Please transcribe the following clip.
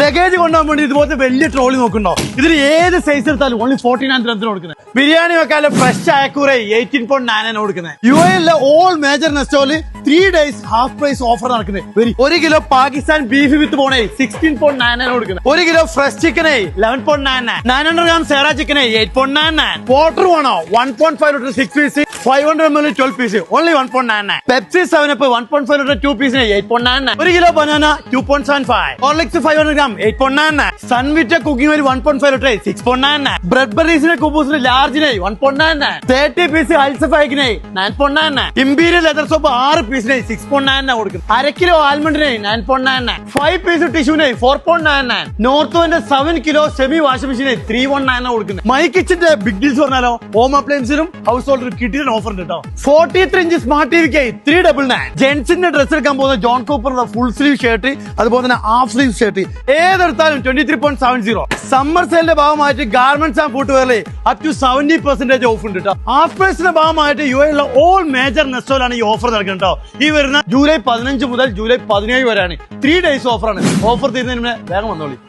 Luggage കൊണ്ടുപോകാൻ വേണ്ടി ഇതുപോലത്തെ വലിയ ട്രോളി നോക്കുന്നുണ്ടോ? ഇതിൽ ഏത് സൈസ് എടുത്താലും ഓൺലി 49 റംസിന് കൊടുക്കുന്നത്. ബിരിയാണി വെക്കാലെ ഫ്രഷ് അയക്കൂറെ 18.9 കൊടുക്കുന്നത്. UAE ഓൾ മേജർ നെസ്റ്റോയില് 3 days ഹാഫ് പ്രൈസ് ഓഫർ നടക്കുന്നത്. 1 കിലോ പാകിസ്ഥാൻ ബീഫ് വിത്ത് പോണേ 16.99 കൊടുക്കുന്നത്. 1 കിലോ ഫ്രഷ് ചിക്കനെ 11.99, 900 gram സേറ ചിക്കനെ 8.99. വാട്ടർ വേണോ 1.5 litre 6 piece, 500 ml 12 piece only 1.99. Pepsi 7up 1.5 litre 2 പീസിന് 8.99. 1 kilo banana 2.75, Horlicks 500 gram 8.99, Sunvita cooking oil 1.5 litre 6.99, bread ബറീസിന് കുബൂസിന് ലാർജിനെ 1.99, 30 പീസ് അൽസഫൈക്കിനെ 9.99, ഇമ്പീരിയൽ ലെതർ സോപ്പ് 6 പീസിനെ 6.99 കൊടുക്കും. 1 കിലോ ആൽമണ്ടിനെ 9.99, 5 പീസ് ടിഷ്യൂനെ 4.99, നോർത്തോന്റെ 7 കിലോ സെമി വാഷിംഗ് മെഷീനെ 319 കൊടുക്കുന്നത്. മൈ കിച്ചന്റെ ബിഗ് ഡീൽസ് പറഞ്ഞാലോ ഹോം അപ്ലയൻസിനും ഹൗസ് ഹോൾഡർ കിട്ടിയ ഓഫർ ഉണ്ട് കേട്ടോ. 43 ഇഞ്ച് സ്മാർട്ട് ടിവിക്ക് 399. ജെന്റ്സിന്റെ ഡ്രസ് എടുക്കാൻ പോകുന്ന ജോൺ കൂപ്പറിന്റെ ഫുൾ സ്ലീവ് ഷർട്ട്, അതുപോലെ തന്നെ ഹാഫ് സ്ലീവ് ഷർട്ട് ഏതെടുത്താലും 23.70. സമ്മർ സെയിലിന്റെ ഭാഗമായിട്ട് ഗാർമെന്റ്സ് ആൻഡ് ഫുട്വെയറിൽ അപ് ടു 70% ഓഫ് ഉണ്ട് കേട്ടോ. ഹാഫ് പ്രൈസിന്റെ ഭാഗമായിട്ട് UAE ഓൾ മേജർ നെസ്റ്റോയിലാണ് ഈ ഓഫർ നടക്കുന്നത് കേട്ടോ. ഈ വരുന്ന ജൂലൈ 15 മുതൽ ജൂലൈ 17 വരെയാണ്. 3 days ഓഫറാണ്. ഓഫർ തീരുന്നതിന് വേഗം വന്നോളി.